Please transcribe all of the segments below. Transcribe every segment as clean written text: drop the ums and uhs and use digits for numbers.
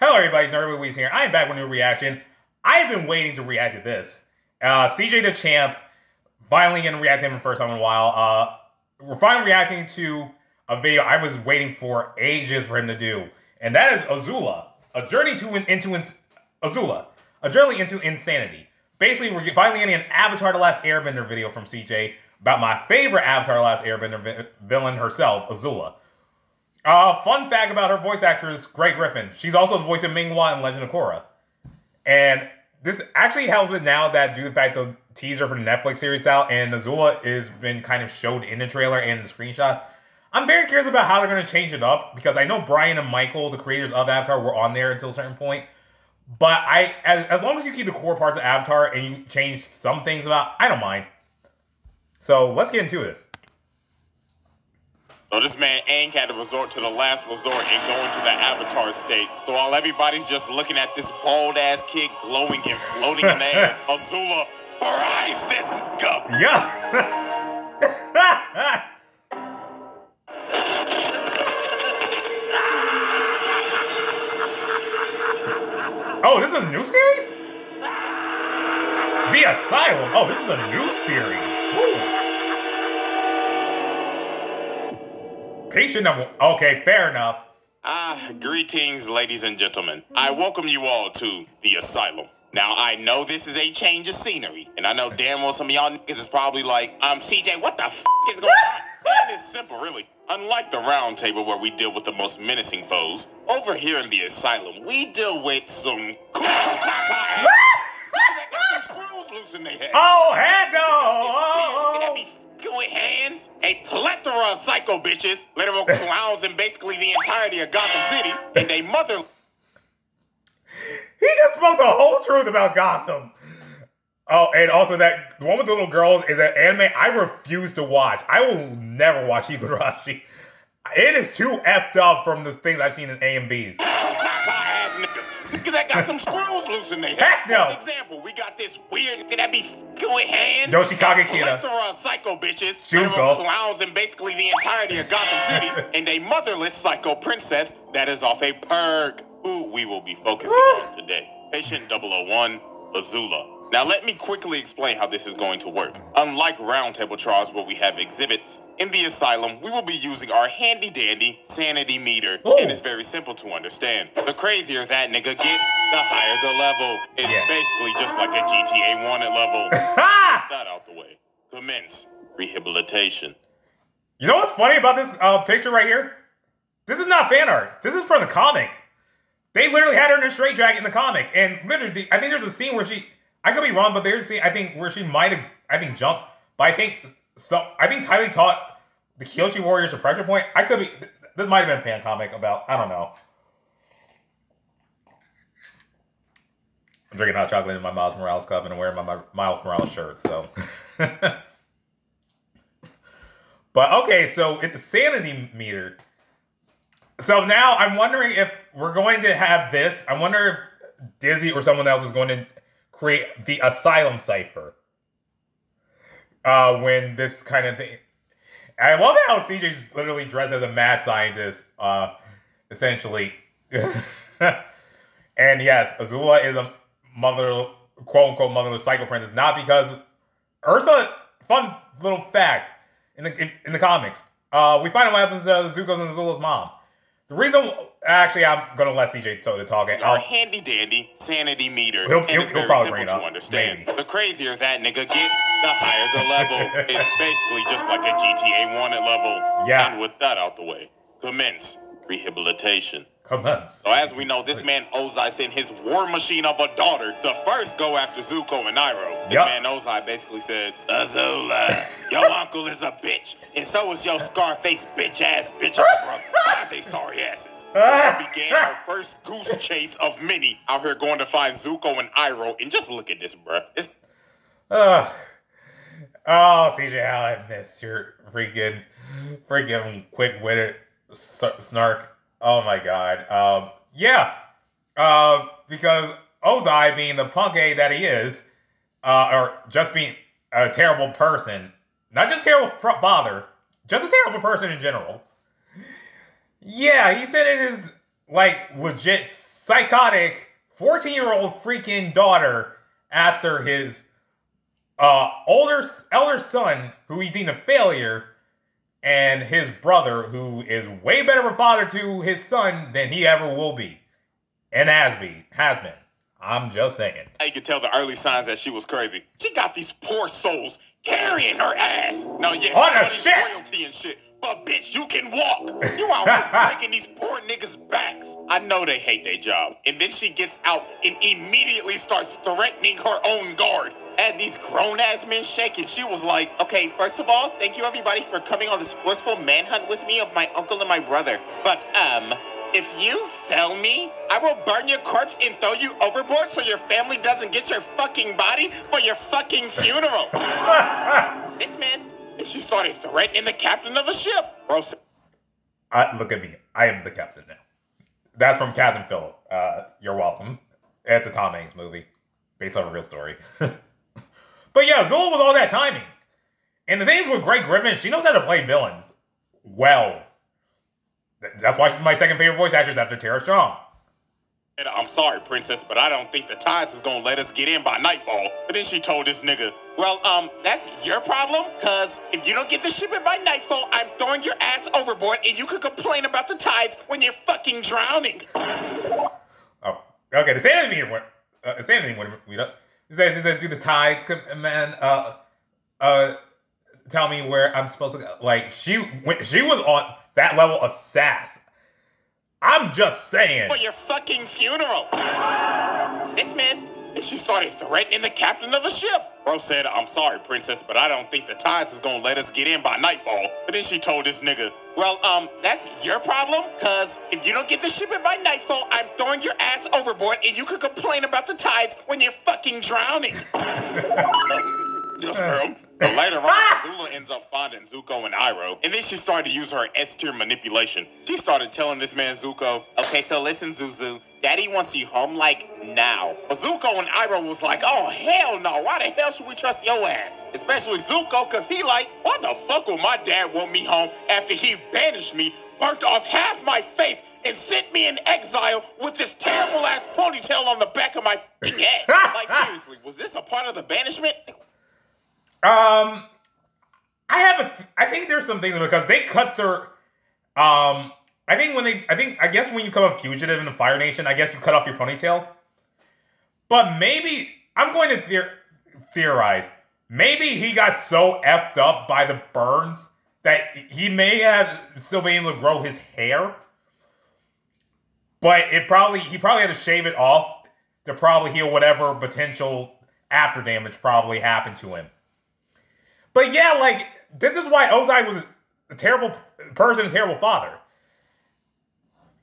Hello everybody, it's Nerdy Weez here. I am back with a new reaction. I have been waiting to react to this. CJ the Champ, finally getting to react to him for the first time in a while. We're finally reacting to a video I was waiting for ages for him to do. And that is Azula. A journey into insanity. Basically, we're finally getting an Avatar The Last Airbender video from CJ about my favorite Avatar The Last Airbender villain herself, Azula. Fun fact about her voice actress, Grey Griffin. She's also the voice of Ming-Hua in Legend of Korra. And this actually helps it now that due to the fact the teaser for the Netflix series out and Azula has been kind of showed in the trailer and in the screenshots. I'm very curious about how they're going to change it up because I know Brian and Michael, the creators of Avatar, were on there until a certain point. But as long as you keep the core parts of Avatar and you change some things about, I don't mind. So let's get into this. So this man Aang had to resort to the last resort and go into the Avatar state. So while everybody's just looking at this bald-ass kid glowing and floating in the air, Azula, arise this go! Yeah! Oh, this is a new series? The Asylum. Oh, this is a new series. Ooh. Patient number... Okay, fair enough. Greetings, ladies and gentlemen. I welcome you all to the Asylum. Now, I know this is a change of scenery, and I know damn well some of y'all niggas is probably like, CJ, what the f*** is going on? And it's simple, really. Unlike the round table where we deal with the most menacing foes, over here in the Asylum, we deal with some... some screws loose in their head. Oh, heck no! With hands, a plethora of psycho bitches, literal clowns, and basically the entirety of Gotham City, and a mother... He just spoke the whole truth about Gotham. Oh, and also that the one with the little girls is an anime I refuse to watch. I will never watch Higurashi. It is too effed up from the things I've seen in AMVs. Niggas that got some screws loose in their head. Heck no. For example, we got this weird nigga that be with hands. Yoshikage Kira. Plethora of psycho bitches, literal clowns, and basically the entirety of Gotham City, and a motherless psycho princess that is off a perk, who we will be focusing on today. Patient 001, Azula. Now let me quickly explain how this is going to work. Unlike roundtable trials where we have exhibits, in the Asylum, we will be using our handy-dandy sanity meter, and it's very simple to understand. The crazier that nigga gets, the higher the level. It's basically just like a GTA wanted level. Get that out the way. Commence rehabilitation. You know what's funny about this picture right here? This is not fan art. This is from the comic. They literally had her in a straitjacket in the comic, and literally, I think there's a scene where she... I could be wrong, but there's a scene, I think, where she might have, jumped. But I think Ty Lee taught the Kyoshi Warriors a pressure point. I could be, this might have been a fan comic about, I don't know. I'm drinking hot chocolate in my Miles Morales cup and I'm wearing my Miles Morales shirt, so. But, okay, so it's a sanity meter. So now I'm wondering if we're going to have this. I wonder if Disney or someone else is going to create the Asylum cipher. When this kind of thing... I love how CJ's literally dressed as a mad scientist, essentially. And yes, Azula is a quote-unquote motherless psycho princess, not because... Ursa, fun little fact, in the comics, we find out what happens to Zuko's and Azula's mom. The reason... Actually, I'm going to let CJ talk. Our handy-dandy sanity meter. He'll very probably simple bring it to up. understand. Maybe. The crazier that nigga gets, the higher the level. It's basically just like a GTA wanted level. Yeah. And with that out the way, commence rehabilitation. Commence. So as we know, this man Ozai sent his war machine of a daughter to first go after Zuko and Iroh. This man Ozai basically said, Azula, your uncle is a bitch, and so is your Scarface bitch-ass bitch brother. God, they sorry asses. So she began her first goose chase of many out here going to find Zuko and Iroh, and just look at this, bruh. It's... Oh, CJ, how I miss your freaking quick-witted snark. Oh my god. Because Ozai, being the punk A that he is, or just being a terrible person, not just terrible father, just a terrible person in general. Yeah, he said it is, like, legit psychotic 14-year-old freaking daughter after his elder son, who he deemed a failure, and his brother, who is way better of a father to his son than he ever will be. And has been. I'm just saying. You could tell the early signs that she was crazy. She got these poor souls carrying her ass. Now, yeah, she's royalty and shit. But, bitch, you can walk. You out here breaking these poor niggas' backs. I know they hate their job. And then she gets out and immediately starts threatening her own guard. Had these grown-ass men shaking. She was like, okay, first of all, thank you, everybody, for coming on this forceful manhunt with me of my uncle and my brother. But, if you fail me, I will burn your corpse and throw you overboard so your family doesn't get your fucking body for your fucking funeral. Dismissed. And she started threatening the captain of the ship. Bro, look at me. I am the captain now. That's from Captain Phillip. You're welcome. It's a Tom Hanks movie. Based on a real story. But yeah, Azula was all that timing. And the thing is with Greg Griffin, she knows how to play villains well. That's why she's my second favorite voice actress after Tara Strong. I'm sorry, princess, but I don't think the tides is gonna let us get in by nightfall. But then she told this nigga, well, that's your problem, cause if you don't get the ship in by nightfall, I'm throwing your ass overboard and you could complain about the tides when you're fucking drowning. Oh, okay, to say anything here, we don't. He says, do the tides, man, tell me where I'm supposed to go. Like, she was on that level of sass. I'm just saying. For your fucking funeral. Dismissed. And she started threatening the captain of the ship. Bro said, I'm sorry, princess, but I don't think the tides is gonna let us get in by nightfall. But then she told this nigga, well, that's your problem, cause if you don't get the ship in by nightfall, I'm throwing your ass overboard and you could complain about the tides when you're fucking drowning. Yes, ma'am. But later on, Azula ends up finding Zuko and Iroh, and then she started to use her S-tier manipulation. She started telling this man Zuko, okay, so listen, Zuzu, Daddy wants you home, like, now. But Zuko and Iroh was like, oh, hell no, why the hell should we trust your ass? Especially Zuko, because he like, why the fuck would my dad want me home after he banished me, burnt off half my face, and sent me in exile with this terrible-ass ponytail on the back of my fucking head? Like, seriously, was this a part of the banishment? I think there's some things because they cut their, I guess when you become a fugitive in the Fire Nation, I guess you cut off your ponytail. But maybe, I'm going to theorize, maybe he got so effed up by the burns that he may have still been able to grow his hair. But he probably had to shave it off to probably heal whatever potential after damage probably happened to him. But yeah, like, this is why Ozai was a terrible person, a terrible father.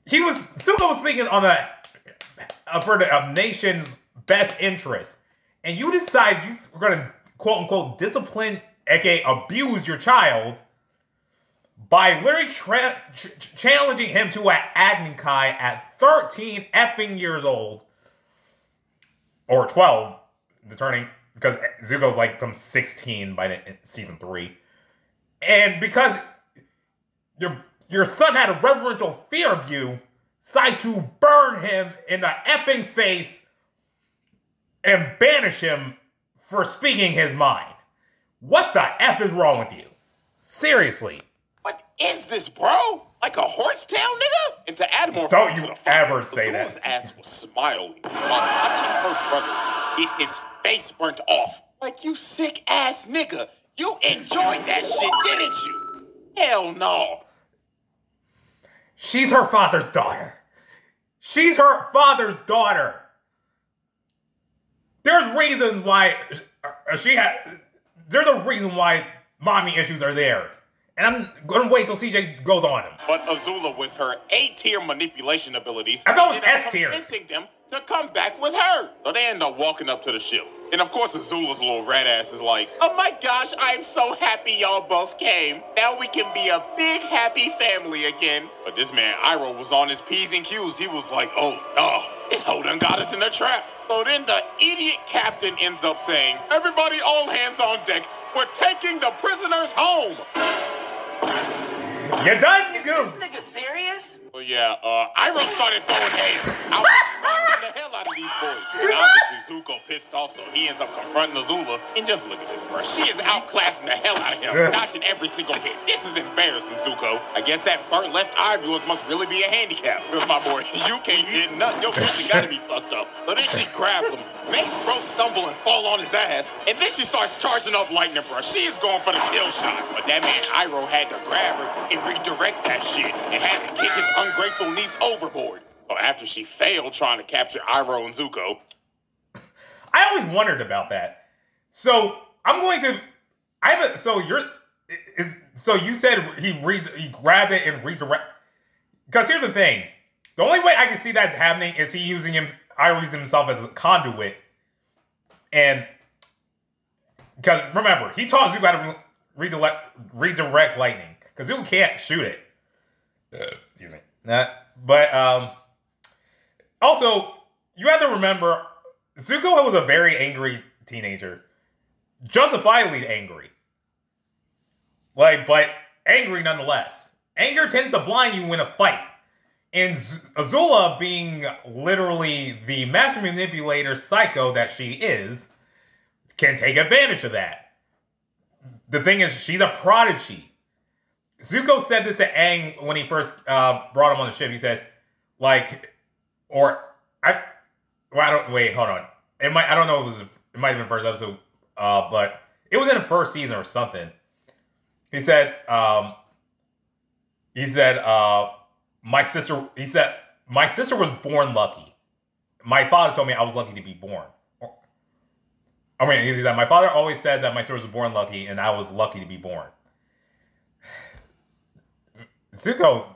Zuko was speaking on for the nation's best interest. And you decide you were going to, quote unquote, discipline, aka abuse your child by literally challenging him to an Agni Kai at 13 effing years old. Or 12, determining. Because Zuko's like from 16 by season 3. And because your son had a reverential fear of you, decide to burn him in the effing face and banish him for speaking his mind. What the F is wrong with you? Seriously. What is this, bro? Like a horsetail, nigga? And to add more don't you ever say that. Azula's ass was smiling while watching her brother get his face burnt off. Like, you sick ass nigga. You enjoyed that shit, didn't you? Hell no. She's her father's daughter. She's her father's daughter. There's reasons why there's a reason why mommy issues are there. And I'm going to wait till CJ goes on him. But Azula, with her A-tier manipulation abilities, I thought it was S-tier, convincing them to come back with her. So they end up walking up to the ship. And of course, Azula's little rat ass is like, oh my gosh, I'm so happy y'all both came. Now we can be a big, happy family again. But this man, Iroh, was on his P's and Q's. He was like, oh, no, this hoe done got us in a trap. So then the idiot captain ends up saying, everybody all hands on deck. We're taking the prisoners home. You done, you go. Is this nigga serious? Well, yeah, Iroh started throwing hands. pissed off, so he ends up confronting Azula. And just look at this, bro. She is outclassing the hell out of him, dodging every single hit. This is embarrassing, Zuko. I guess that burnt left eye of yours must really be a handicap. Because, my boy, you can't hit nothing. Your vision gotta be fucked up. But then she grabs him, makes bro stumble and fall on his ass, and then she starts charging up lightning, bro. She is going for the kill shot. But that man, Iroh, had to grab her and redirect that shit, and had to kick his ungrateful niece overboard. So after she failed trying to capture Iroh and Zuko, I always wondered about that. So I'm going to. I have a. So you're. So you said he grabbed it and redirect. Because here's the thing: the only way I can see that happening is he using Iroh using himself as a conduit, and because remember he taught Zuko how to redirect lightning because Zuko can't shoot it. Excuse me. But also you have to remember. Zuko was a very angry teenager. Justifiably angry. But angry nonetheless. Anger tends to blind you in a fight. And Azula, being literally the master manipulator psycho that she is, can take advantage of that. The thing is, she's a prodigy. Zuko said this to Aang when he first brought him on the ship. He said, wait, hold on. I don't know. It might have been first episode, but it was in the first season or something. He said, my sister was born lucky. My father told me I was lucky to be born. He said, my father always said that my sister was born lucky, and I was lucky to be born. Zuko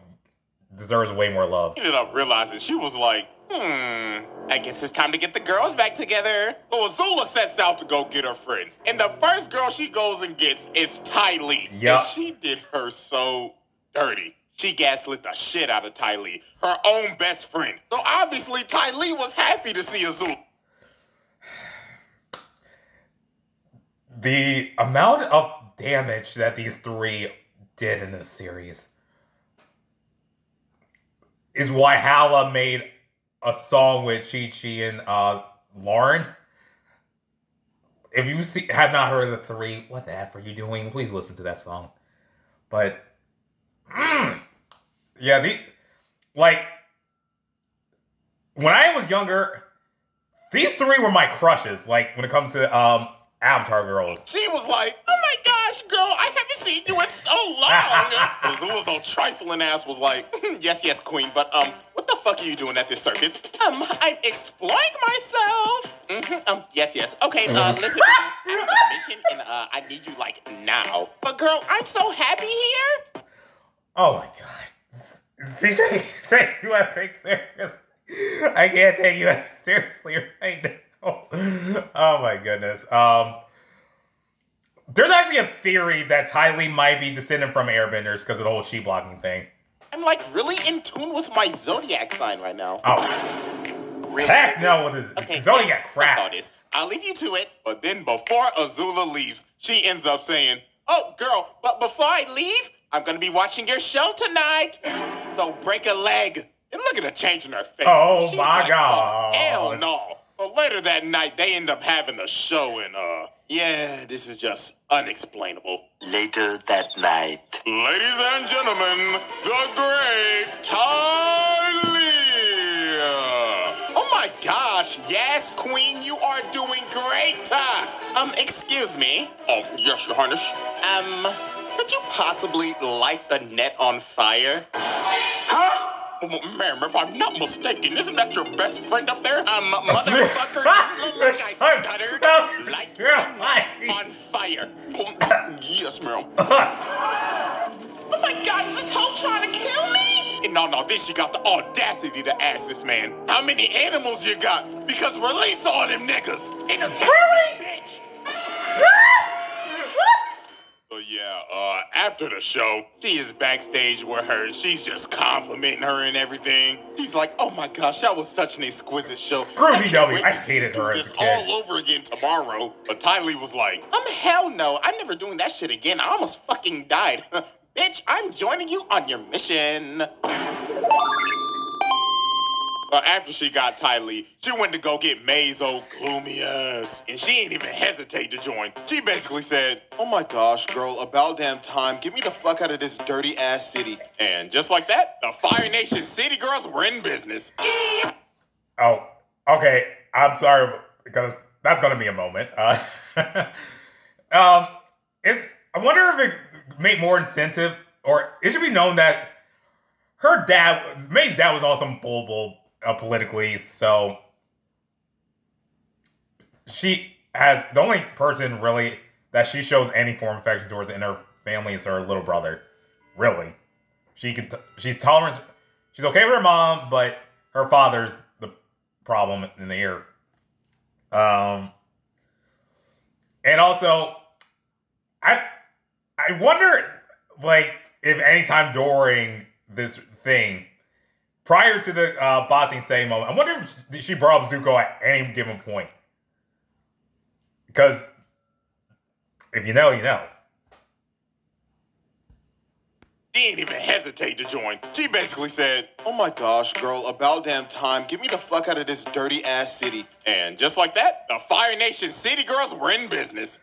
deserves way more love. Ended up realizing she was like, I guess it's time to get the girls back together. So Azula sets out to go get her friends. And the first girl she goes and gets is Ty Lee. Yep. And she did her so dirty. She gaslit the shit out of Ty Lee, her own best friend. So obviously Ty Lee was happy to see Azula. The amount of damage that these three did in this series is why Hala made a song with Chi-Chi and Lauren. If you have not heard of the three, what the F are you doing? Please listen to that song. But, yeah, when I was younger, these three were my crushes, when it comes to, Avatar girls. She was like, oh my gosh, girl, I haven't seen you in so long. Azula's old trifling ass was like, yes, queen, but what the fuck are you doing at this circus? I'm exploring myself. Yes. Okay, listen, I have a mission and I need you now. But girl, I'm so happy here. Oh my god. CJ, you have big serious. I can't take you seriously right now. Oh my goodness. There's actually a theory that Ty Lee might be descended from airbenders because of the whole chi blocking thing. I'm really in tune with my zodiac sign right now. Oh. Really? Heck no with his zodiac crap. Fuck all this. I'll leave you to it. But then before Azula leaves, she ends up saying, oh girl, but before I leave, I'm gonna be watching your show tonight. So break a leg. And look at her changing her face. Oh She's my god. Oh, hell no. But later that night, they end up having the show, and, yeah, this is just unexplainable. Later that night. Ladies and gentlemen, the great Ty Lee. Oh my gosh, yes, queen, you are doing great. Excuse me. Yes, your highness. Could you possibly light the net on fire? Huh? Ma'am, if I'm not mistaken, isn't that your best friend up there? Motherfucker, like I stuttered. Light the net on fire. Yes, ma'am. Oh my god, is this hoe trying to kill me? No, then she got the audacity to ask this man, how many animals you got? Because release all them niggas. Ain't no really? Bitch. So yeah, after the show, she is backstage with her. She's just complimenting her and everything. She's like, "Oh my gosh, that was such an exquisite show. Screw DW, I hated her as a kid. All over again tomorrow." But Ty Lee was like, hell no, I'm never doing that shit again. I almost fucking died. Bitch, I'm joining you on your mission." But after she got Ty Lee, she went to go get May's old gloomy ass. And she ain't even hesitate to join. She basically said, oh my gosh, girl, about damn time. Get me the fuck out of this dirty ass city. And just like that, the Fire Nation City Girls were in business. Oh, okay. I'm sorry, because that's going to be a moment. I wonder if it made more incentive, or it should be known that her dad, May's dad, was on some bull politically, so she has, the only person really that she shows any form of affection towards in her family is her little brother. Really. She's tolerant, she's okay with her mom, but her father's the problem in the ear. And also, I wonder, like, if any time during this thing, prior to the Bossing Say moment, I wonder if she brought up Zuko at any given point. Because if you know, you know. She didn't even hesitate to join. She basically said, oh my gosh, girl, about damn time. Get me the fuck out of this dirty ass city. And just like that, the Fire Nation City Girls were in business.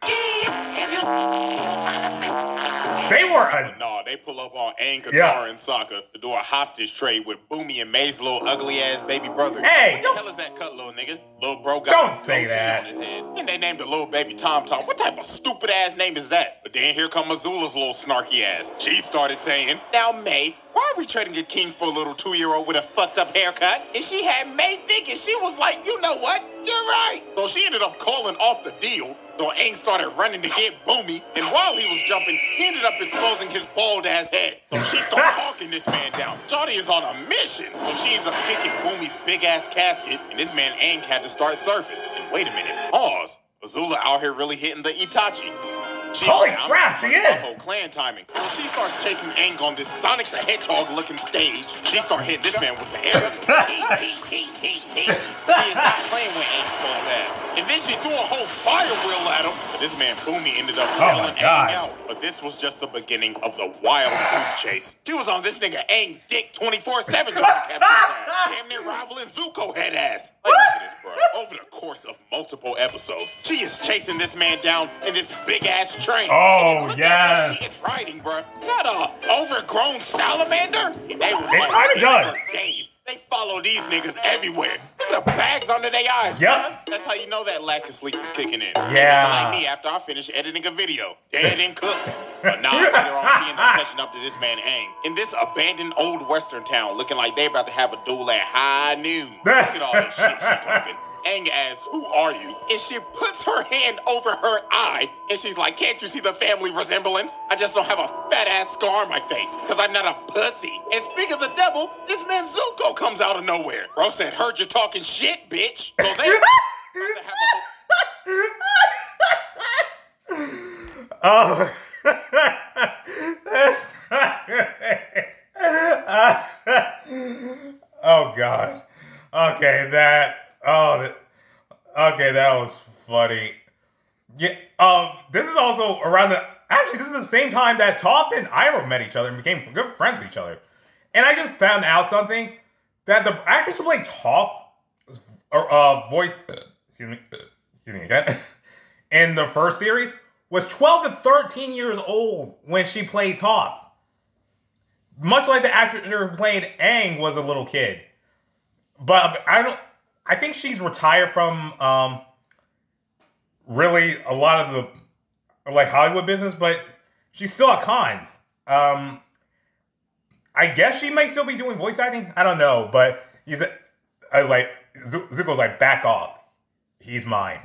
They were No, they pull up on Aang, Katara, and Sokka to do a hostage trade with Boomy and May's little ugly ass baby brother. Hey! What the hell is that cut, little nigga? Little bro got don't say that on his head. And they named the little baby Tom Tom. What type of stupid ass name is that? But then here come Azula's little snarky ass. She started saying, now May, why are we trading a king for a little 2-year-old with a fucked up haircut? And she had May thinking, she was like, you know what? You're right. So she ended up calling off the deal. So Aang started running to get Boomy, and while he was jumping, he ended up exposing his bald-ass head. So she started talking this man down. Shawty is on a mission. So she ends up kicking Boomy's big-ass casket, and this man Aang had to start surfing. And wait a minute, pause. Azula out here really hitting the Itachi. Holy crap, she is! Whole clan timing. When she starts chasing Aang on this Sonic the Hedgehog looking stage, she starts hitting this man with the air. She is not playing with Aang's bald ass. And then she threw a whole fire wheel at him. But this man Boomy ended up yelling Aang out. But this was just the beginning of the wild goose chase. She was on this nigga Aang dick 24/7 trying to capture his ass. Damn near rivaling Zuko head ass. Like, look at this, bro. Over the course of multiple episodes, she is chasing this man down in this big ass train. Oh, yes. She is riding, bro. Not a overgrown salamander. And they was like, does. for days. They follow these niggas everywhere. Look at the bags under their eyes, yep. Bro. That's how you know that lack of sleep is kicking in. Yeah. Like me after I finish editing a video. Dead and cooked. But nah, later on, she ended up catching up to this man, Aang. In this abandoned old western town, looking like they about to have a duel at high noon. Look at all this shit she talking. Aang asks, who are you? And she puts her hand over her eye, and she's like, can't you see the family resemblance? I just don't have a fat-ass scar on my face, because I'm not a pussy. And speaking of the devil, this man Zuko comes out of nowhere. Bro said, heard you talking shit, bitch. So they have a oh. Oh, God. Okay, that was funny. Yeah, this is also around this is the same time that Toph and Iroh met each other and became good friends with each other. And I just found out something, that the actress who played Toph's voice, excuse me again, in the first series was 12 to 13 years old when she played Toph. Much like the actress who played Aang was a little kid. But I think she's retired from really a lot of the like Hollywood business, but she's still at cons. I guess she may still be doing voice acting. I don't know, but Zuko's like, back off. He's mine.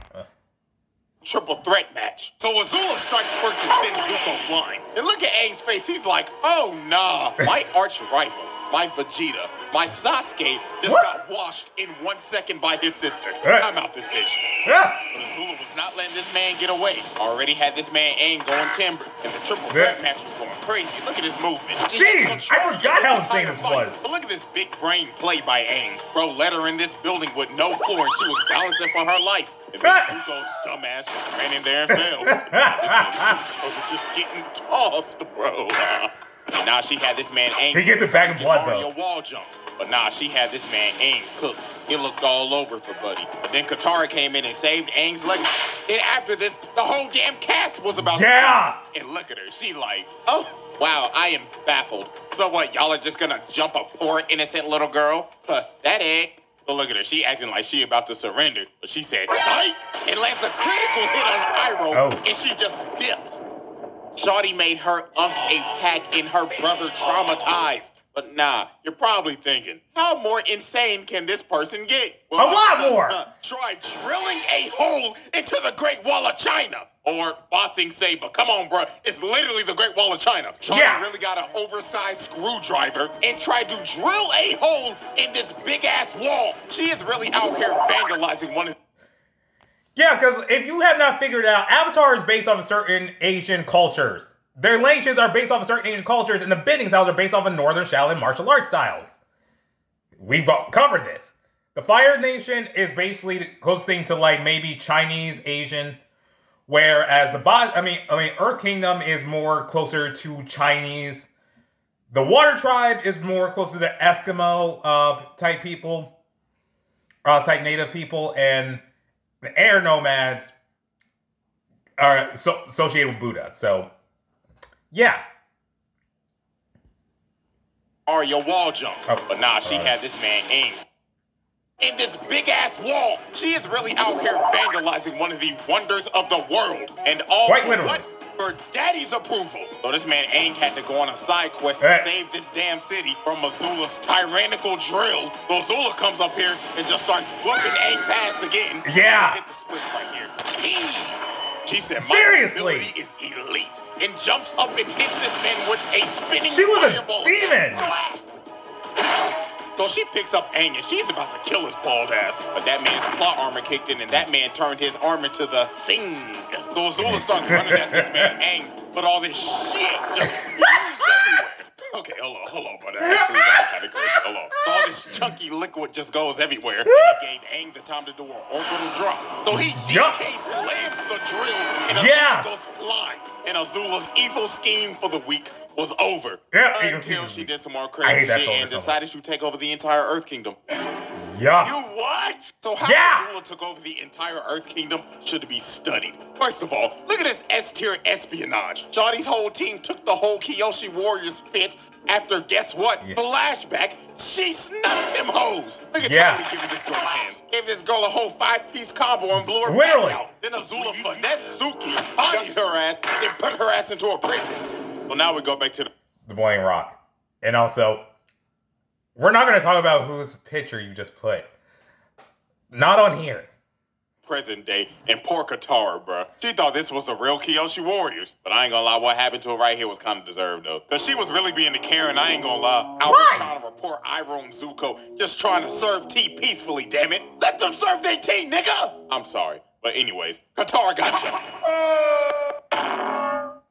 Triple threat match. So Azula strikes first and sends Zuko flying. And look at Aang's face. He's like, oh nah, my arch rival, my Vegeta, my Sasuke just got washed in 1 second by his sister. I'm out this bitch. But Azula was not letting this man get away. Already had this man Aang going timber, and the triple threat match was going crazy. Look at his movement. Jeez, I forgot how insane this was. But look at this big brain play by Aang. Bro let her in this building with no floor, and she was balancing for her life. And then Zuko's dumbass just ran in there and fell. This man Zuko was just getting tossed, bro. And now she had this man Aang. He gets it back in blood, though. Wall jumps. But nah, she had this man Aang cooked. It looked all over for Buddy. But then Katara came in and saved Aang's legacy. And after this, the whole damn cast was about to die. And look at her. She like, oh, wow, I am baffled. So what, y'all are just gonna jump a poor innocent little girl? Pathetic. So look at her. She acting like she about to surrender. But she said, psych! And lands a critical hit on Iroh. And she just dips. Shawty made her unk a pack in her brother traumatized. But nah, you're probably thinking, how more insane can this person get? A Well, lot more! Try drilling a hole into the Great Wall of China. Or bossing Saber. Come on, bro. It's literally the Great Wall of China. Shawty really got an oversized screwdriver and tried to drill a hole in this big-ass wall. She is really out here vandalizing one of... Yeah, because if you have not figured it out, Avatar is based off of certain Asian cultures. Their nations are based off of certain Asian cultures, and the bending styles are based off of Northern Shaolin martial arts styles. We've covered this. The Fire Nation is basically the closest thing to, like, maybe Chinese, Asian, whereas the Earth Kingdom is more closer to Chinese. The Water Tribe is more closer to Eskimo type people, type native people, and the Air Nomads are associated with Buddha. So, yeah. Arya wall jumps. But nah, she had this man Aang. In this big-ass wall, she is really out here vandalizing one of the wonders of the world. And all quite literally. What? For daddy's approval. So this man Aang had to go on a side quest to save this damn city from Azula's tyrannical drill. So Azula comes up here and just starts whooping Aang's ass again. Yeah. Hit the splits right here. She said, seriously, my ability is elite. And jumps up and hits this man with a spinning She was fireball. A demon. So she picks up Aang and she's about to kill his bald ass. But that man's plot armor kicked in and that man turned his armor to the thing. So Azula starts running at this man Aang, but all this shit just everywhere. Okay, hold on, but that actually sounds kind of crazy. Hold on. So all this chunky liquid just goes everywhere. And it gave Aang the time to do an orbital drop. So he DK slams the drill and Azula goes flying. And Azula's evil scheme for the week was over. Until she did some more crazy shit and decided to take over the entire Earth Kingdom. Yeah. You what? So how Azula took over the entire Earth Kingdom should be studied. First of all, look at this S-tier espionage. Shawty's whole team took the whole Kyoshi Warriors fit after, guess what? Flashback, she snuffed them hoes. Look at Tommy giving this girl hands. Gave this girl a whole 5-piece combo and blew her back out. Then Azula finessed Suki, bodied her ass, and put her ass into a prison. Well, now we go back to the Boiling Rock. And also, we're not going to talk about whose picture you just put. Not on here. Present day, and poor Katara, bruh. She thought this was the real Kyoshi Warriors. But I ain't gonna lie, what happened to her right here was kind of deserved, though. Because she was really being a Karen, I ain't gonna lie. Out here trying to report Iroh and Zuko, just trying to serve tea peacefully, damn it. Let them serve their tea, nigga! I'm sorry. But anyways, Katara got you.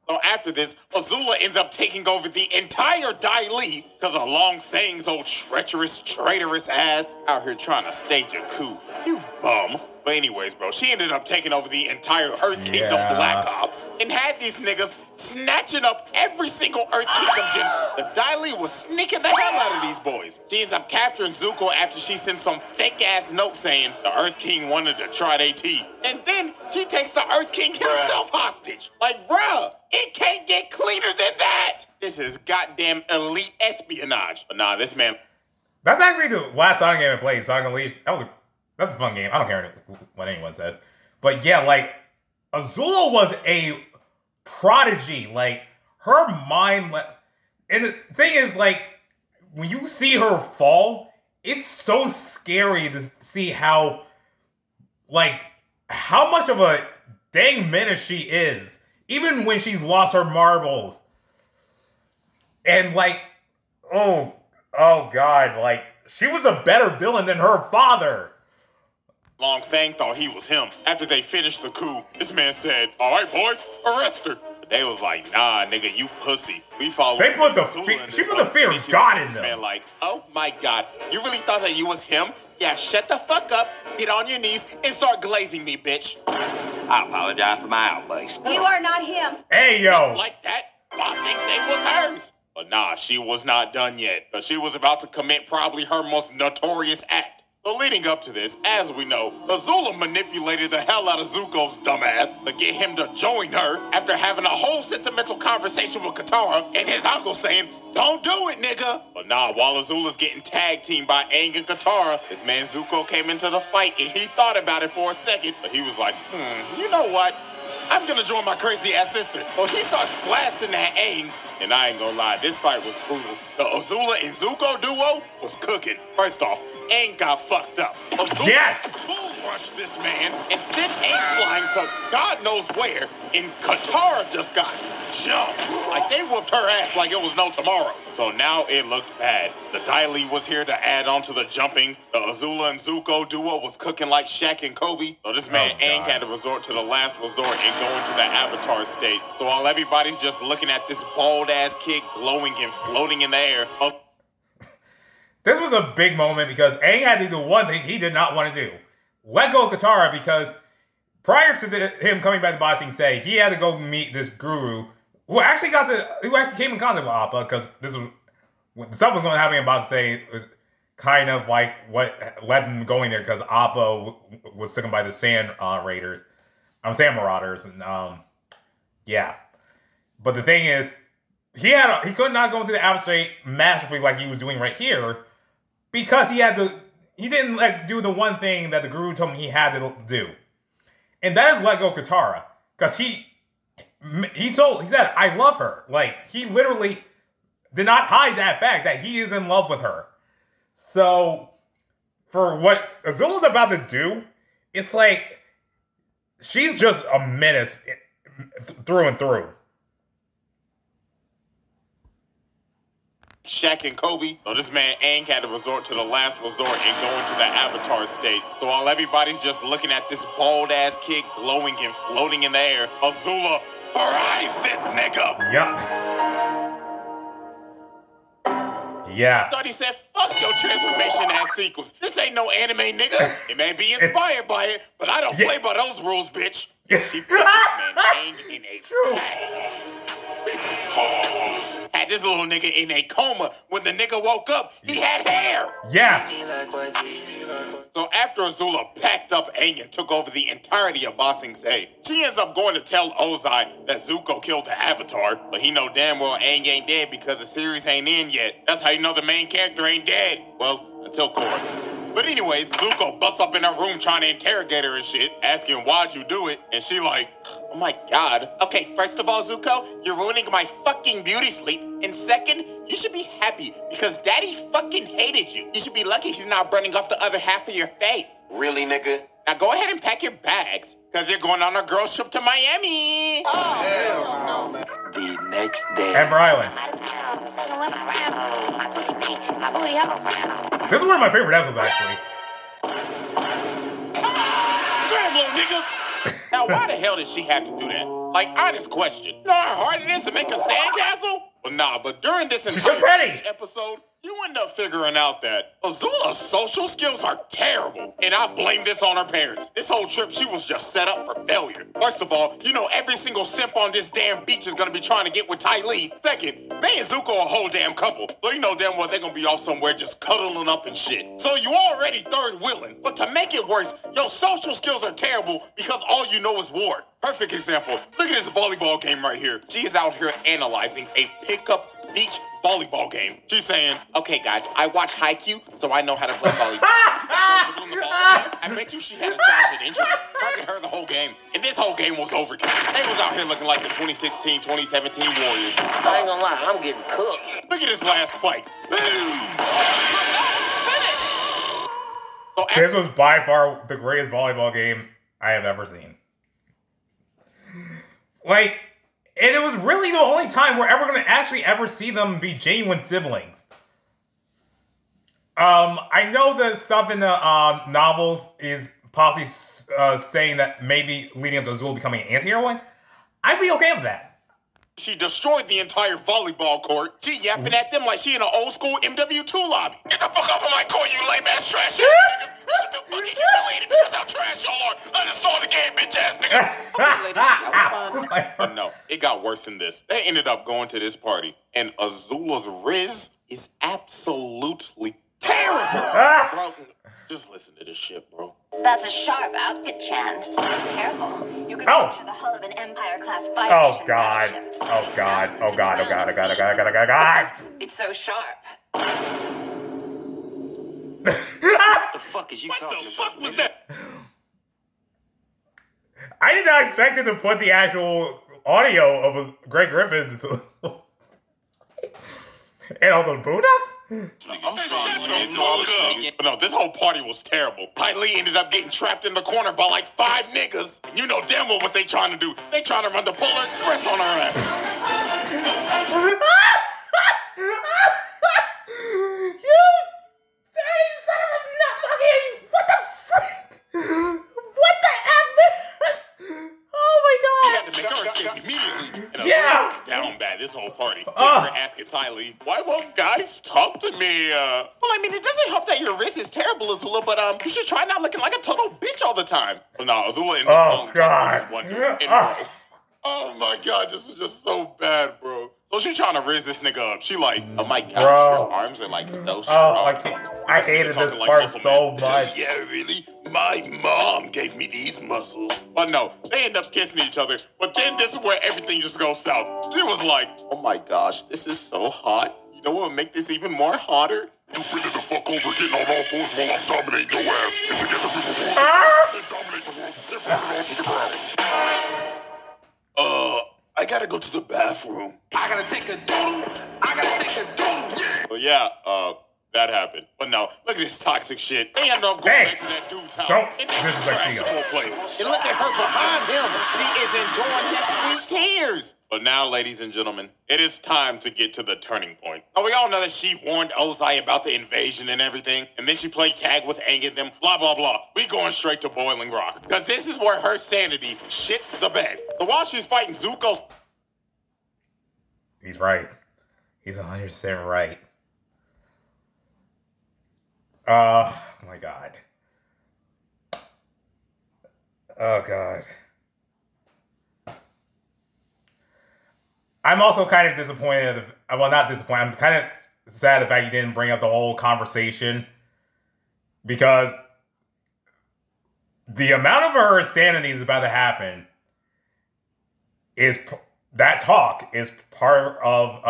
So after this, Azula ends up taking over the entire Dai Li because of Long Fang's old treacherous, traitorous ass out here trying to stage a coup. You bum. But anyways, bro, she ended up taking over the entire Earth Kingdom Black Ops and had these niggas snatching up every single Earth Kingdom gen. The Dai Li was sneaking the hell out of these boys. She ends up capturing Zuko after she sent some fake-ass note saying the Earth King wanted to try their tea. And then she takes the Earth King himself hostage. Like, bruh, it can't get cleaner than that. This is goddamn elite espionage. But nah, this man... That's actually the last Sonic game I played, Sonic Unleashed. That's a fun game. I don't care what anyone says. But yeah, like, Azula was a prodigy. Like, her mind... And the thing is, like, when you see her fall, it's so scary to see how, like, how much of a dang menace she is. Even when she's lost her marbles. And, like, oh God, like, she was a better villain than her father. Long Fang thought he was him. After they finished the coup, this man said, "All right, boys, arrest her." But they was like, "Nah, nigga, you pussy. We follow." They put the she put the fear of God in them. Man, like, oh my God, you really thought that you was him? Yeah, shut the fuck up, get on your knees, and start glazing me, bitch. I apologize for my outburst. You are not him. Hey, yo. Just like that, Ba Sing Se was hers. But nah, she was not done yet, but she was about to commit probably her most notorious act. So leading up to this, as we know, Azula manipulated the hell out of Zuko's dumbass to get him to join her after having a whole sentimental conversation with Katara and his uncle saying, "Don't do it, nigga." But nah, while Azula's getting tag teamed by Aang and Katara, this man Zuko came into the fight and he thought about it for a second, but he was like, you know what? I'm gonna join my crazy ass sister. So he starts blasting that Aang, and I ain't gonna lie, this fight was brutal. The Azula and Zuko duo was cooking. First off, Aang got fucked up. Azula bull rushed this man and sent Aang flying to God knows where, and Katara just got jumped. Like they whooped her ass like it was no tomorrow. So now it looked bad. The Dai Li was here to add on to the jumping. The Azula and Zuko duo was cooking like Shaq and Kobe. So this man Aang had to resort to the last resort and go into the Avatar state. So while everybody's just looking at this bald-ass kid glowing and floating in the air, this was a big moment because Aang had to do one thing he did not want to do. Let go of Katara, because prior to him coming back to Ba Sing Se, he had to go meet this guru who actually came in contact with Appa, because this was when stuff was going to happen in Ba Sing Se was kind of like what led him going there, because Appa was taken by the Sand Raiders, Sand Marauders, and yeah. But the thing is, he could not go into the Avatar state masterfully like he was doing right here, because he didn't do the one thing that the guru told him he had to do. And that is let go of Katara. Because he said, I love her. Like, he literally did not hide that fact that he is in love with her. So, for what Azula's about to do, it's like, she's just a menace through and through. Shaq and Kobe. So this man Aang had to resort to the last resort and go into the Avatar state. So while everybody's just looking at this bald-ass kid glowing and floating in the air, Azula fries this nigga. Yeah. Thought he said, fuck your transformation ass sequence. This ain't no anime, nigga. It may be inspired by it, but I don't play by those rules, bitch. She put this man Aang in a had this little nigga in a coma. When the nigga woke up, he had hair. Yeah. So after Azula packed up Aang and took over the entirety of Ba Sing Se, she ends up going to tell Ozai that Zuko killed the Avatar, but he know damn well Aang ain't dead because the series ain't in yet. That's how you know the main character ain't dead. Well, until Korra. But anyways, Zuko busts up in her room trying to interrogate her and shit, asking why'd you do it, and she like, oh my god. Okay, first of all, Zuko, you're ruining my fucking beauty sleep. And second, you should be happy because Daddy fucking hated you. You should be lucky he's not burning off the other half of your face. Really, nigga? Now go ahead and pack your bags, because you're going on a girls trip to Miami. Oh, hell no, man. The next day. Amber Island. This is one of my favorite episodes, actually. Damn, little niggas. Now, why the hell did she have to do that? Like, honest question. You know how hard it is to make a sandcastle? Well, nah, but during this entire episode, you end up figuring out that Azula's social skills are terrible. And I blame this on her parents. This whole trip, she was just set up for failure. First of all, you know every single simp on this damn beach is gonna be trying to get with Ty Lee. Second, they and Zuko a whole damn couple. So you know damn well they're gonna be off somewhere just cuddling up and shit. So you already third wheeling. But to make it worse, your social skills are terrible because all you know is war. Perfect example. Look at this volleyball game right here. She is out here analyzing a pickup beach volleyball game. She's saying, okay, guys, I watch Haikyuu, so I know how to play volleyball. I bet you she had a childhood injury. Target her the whole game. And this whole game was overkill. They was out here looking like the 2016, 2017 Warriors. I ain't gonna lie, I'm getting cooked. Look at this last spike. So this was by far the greatest volleyball game I have ever seen. Like, and it was really the only time we're ever going to actually ever see them be genuine siblings. I know the stuff in the novels is possibly saying that maybe leading up to Azula becoming an anti-heroine. I'd be okay with that. She destroyed the entire volleyball court. She yapping at them like she in an old school MW2 lobby. Get the fuck off of my court, you lame ass trash ass niggas. You should feel fucking humiliated because how trash y'all are. Uninstall the game, bitch ass nigga. Okay, ladies, that was fun. But no, it got worse than this. They ended up going to this party, and Azula's Riz is absolutely terrible. Bro, just listen to this shit, bro. That's a sharp outfit, Chan. Careful. You could picture the hull of an Empire-class fighter. Oh god. Oh god. Oh god. Oh god. Oh god. Oh god. Oh god. It's so sharp. What the fuck is you talking about? What the fuck was that? I did not expect it to put the actual audio of Greg Griffin's and also Boondocks? I'm sorry, no, this whole party was terrible. Ty Lee ended up getting trapped in the corner by like 5 niggas. And you know damn well what they trying to do. They trying to run the Polar Express on her ass. You dirty son of a nutfucking... What the frick? What the F, man? Oh my god. He had to make her escape immediately. And yeah. was down bad this whole party. Jennifer asking Ty Lee, why won't guys talk to me? Well, I mean, it doesn't help that your wrist is terrible, Azula, but you should try not looking like a total bitch all the time. But no, Azula ends up falling with this one dude. Oh my god, this is just so bad, bro. So she trying to raise this nigga up. She like, oh my gosh, your arms are like so strong. I hated this part so much. Yeah, really? My mom gave me these muscles. But no, they end up kissing each other. But then this is where everything just goes south. She was like, oh my gosh, this is so hot. You know what would make this even more hotter? You bring it the fuck over, getting on all fours while I'm dominating your ass. And together we will rule and dominate the world and bring it all to the ground. I gotta go to the bathroom. I gotta take a doodle. Yeah. Well, yeah, that happened. But no, look at this toxic shit. They end up going back to that dude's house. And they just trash the whole place. And look at her behind him. She is enjoying his sweet tears. But now, ladies and gentlemen, it is time to get to the turning point. Now, we all know that she warned Ozai about the invasion and everything. And then she played tag with Aang and them, blah, blah, blah. We going straight to Boiling Rock. Because this is where her sanity shits the bed. So while she's fighting Zuko's... He's right. He's 100% right. Oh my god. Oh god. I'm also kind of disappointed. Well, not disappointed. I'm kind of sad the fact you didn't bring up the whole conversation, because the amount of her insanity is about to happen is that talk is part of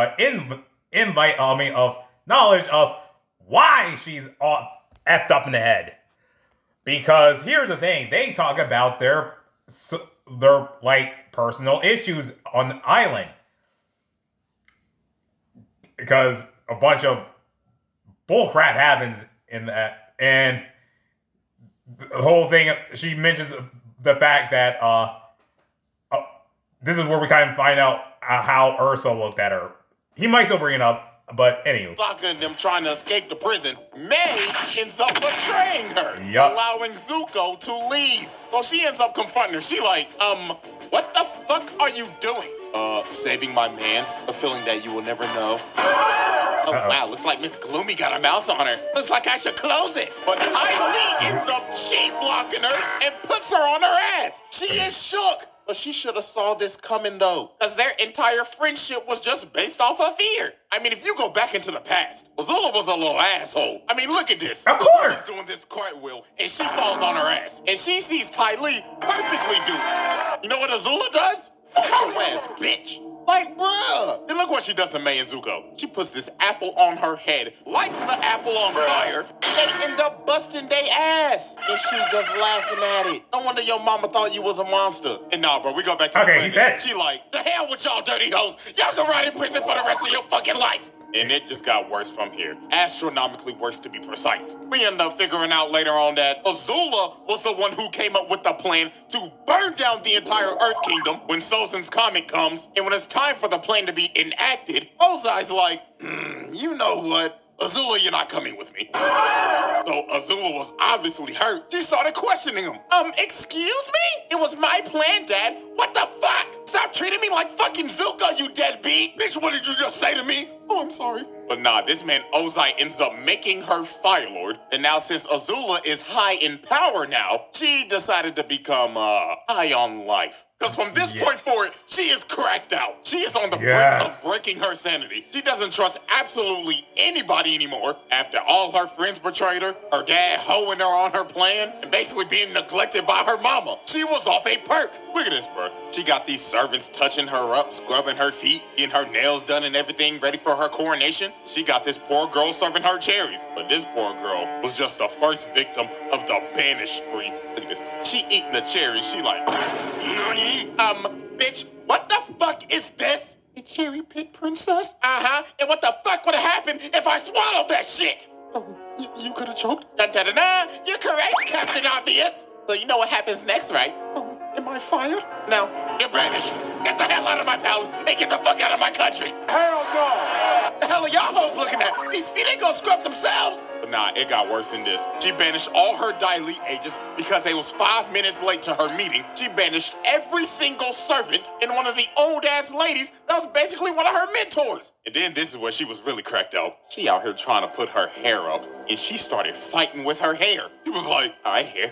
invite. Of knowledge of why she's all effed up in the head. Because here's the thing, they talk about their like personal issues on the island. Because a bunch of bullcrap happens in that, and the whole thing, she mentions the fact that this is where we kind of find out how Ursa looked at her. He might still bring it up, but anyway. Sokka and them trying to escape the prison, May ends up betraying her, allowing Zuko to leave. Well, she ends up confronting her. She like, what the fuck are you doing? Saving my mans, a feeling that you will never know. Oh, wow, looks like Miss Gloomy got a mouth on her. Looks like I should close it. But Ty Lee ends up cheat-blocking her and puts her on her ass. She is shook. But she should have saw this coming, though, because their entire friendship was just based off of fear. I mean, if you go back into the past, Azula was a little asshole. I mean, look at this. Of course. Azula's doing this cartwheel, and she falls on her ass. And she sees Ty Lee perfectly do it. You know what Azula does? Your ass, bitch. Like, bruh. And look what she does to May and Zuko. She puts this apple on her head, lights the apple on fire, and they end up busting their ass. And she just laughing at it. No wonder your mama thought you was a monster. And nah, bro, we go back to the present. He said it. She like, the hell with y'all dirty hoes. Y'all can ride in prison for the rest of your fucking life. And it just got worse from here. Astronomically worse, to be precise. We end up figuring out later on that Azula was the one who came up with the plan to burn down the entire Earth Kingdom when Sozin's comet comes. And when it's time for the plan to be enacted, Ozai's like, you know what? Azula, you're not coming with me. So Azula was obviously hurt. She started questioning him. Excuse me? It was my plan, Dad. What the fuck? Stop treating me like fucking Zuko, you deadbeat. Bitch, what did you just say to me? Oh, I'm sorry. But nah, this man Ozai ends up making her Fire Lord. And now since Azula is high in power now, she decided to become high on life. Because from this point forward, she is cracked out. She is on the brink of breaking her sanity. She doesn't trust absolutely anybody anymore. After all her friends betrayed her dad hoeing her on her plan, and basically being neglected by her mama. She was off a perk. Look at this, bro. She got these servants touching her up, scrubbing her feet, getting her nails done and everything ready for her coronation. She got this poor girl serving her cherries. But this poor girl was just the first victim of the banish spree. Look at this. She eating the cherries. She like, bitch, what the fuck is this? A cherry pit princess? Uh-huh. And what the fuck would have happened if I swallowed that shit? Oh, you could have choked? Da-da-da-da. You're correct, Captain Obvious. So you know what happens next, right? Oh, am I fired? No, you're banished. Get the hell out of my palace and get the fuck out of my country. Hell no. The hell are y'all hoes looking at? These feet ain't gonna scrub themselves. But nah, it got worse than this. She banished all her Dilete agents because they was 5 minutes late to her meeting. She banished every single servant and one of the old-ass ladies that was basically one of her mentors. And then this is where she was really cracked out. She out here trying to put her hair up, and she started fighting with her hair. She was like, all right, here.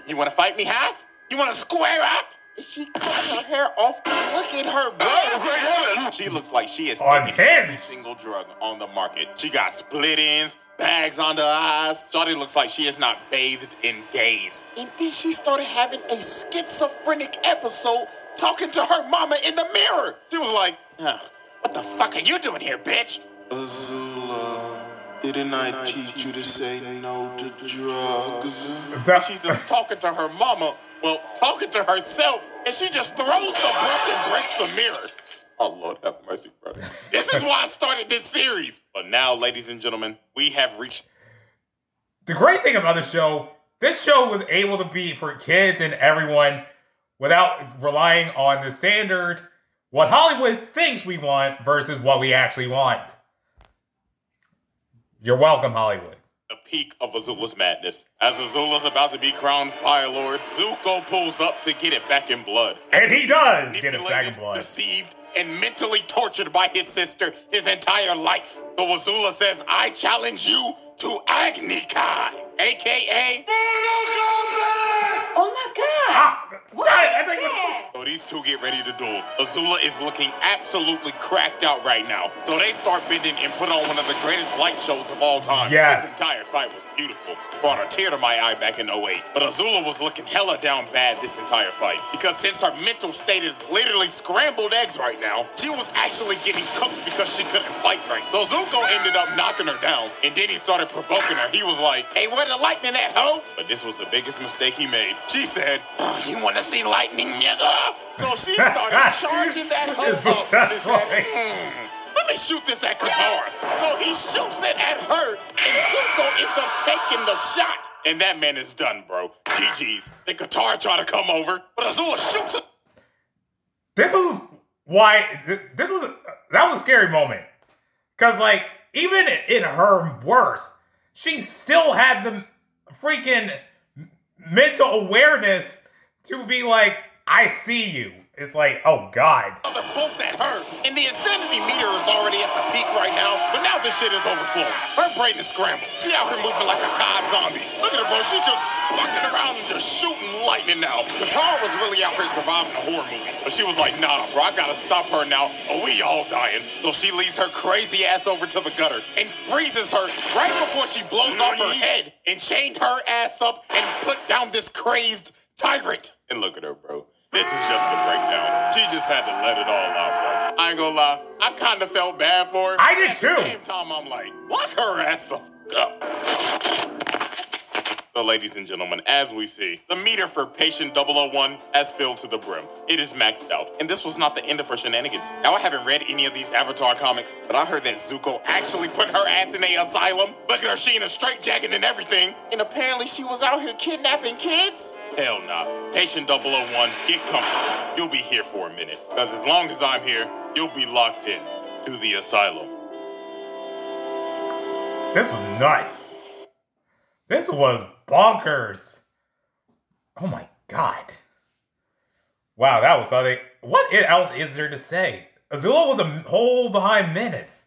You want to fight me, huh? You want to square up? She cut her hair off. Look at her, bro. She looks like she is taking every single drug on the market. She got split ends, bags under her eyes. Shawty looks like she has not bathed in days. And then she started having a schizophrenic episode talking to her mama in the mirror. She was like, what the fuck are you doing here, bitch? Azula. Didn't I teach you to say no to drugs? She's just talking to her mama, well, talking to herself, and she just throws the brush and breaks the mirror. Oh, Lord have mercy, brother. This is why I started this series. But now, ladies and gentlemen, we have reached... The great thing about this show was able to be for kids and everyone without relying on the standard, what Hollywood thinks we want versus what we actually want. You're welcome, Hollywood. The peak of Azula's madness. As Azula's about to be crowned Fire Lord, Zuko pulls up to get it back in blood. And he does get it back in blood. Deceived and mentally tortured by his sister his entire life. So Azula says, I challenge you to Agni Kai, a.k.a. Oh my god! What? So these two get ready to duel. Azula is looking absolutely cracked out right now. So they start bending and put on one of the greatest light shows of all time. Yes. This entire fight was beautiful. Brought a tear to my eye back in 08. But Azula was looking hella down bad this entire fight. Because since her mental state is literally scrambled eggs right now, she was actually getting cooked because she couldn't fight right. So Zuko ended up knocking her down. And then he started provoking her. He was like, hey, where the lightning at, ho? But this was the biggest mistake he made. She said, you want to see lightning, nigga? So she started charging that hoe up and said, let me shoot this at Katara. So he shoots it at her, and Zuko ends up taking the shot. And that man is done, bro. GG's. Then Katara tried to come over, but Azula shoots it. This was why, that was a scary moment. Because, like, even in her worst, she still had the freaking mental awareness to be like, I see you. It's like, oh God. They're both at her, and the insanity meter is already at the peak right now, but now this shit is overflowing. Her brain is scrambled. She out here moving like a COD zombie. Look at her, bro. She's just walking around and just shooting lightning now. Katara was really out here surviving a horror movie, but she was like, nah, bro, I gotta stop her now, or we all dying. So she leads her crazy ass over to the gutter and freezes her right before she blows off her head and chained her ass up and put down this crazed tyrant. And look at her, bro. This is just a breakdown. She just had to let it all out, bro. I ain't gonna lie, I kind of felt bad for her. I did too. At the same time, I'm like, lock her ass the fuck up. So, ladies and gentlemen, as we see, the meter for Patient 001 has filled to the brim. It is maxed out, and this was not the end of her shenanigans. Now, I haven't read any of these Avatar comics, but I heard that Zuko actually put her ass in an asylum. Look at her, she in a straitjacket and everything. And apparently she was out here kidnapping kids? Hell nah. Patient 001, get comfortable. You'll be here for a minute. Because as long as I'm here, you'll be locked in to the asylum. This was nuts. This was bonkers. Oh my God. Wow, that was something. What else is there to say? Azula was a hole behind Menace.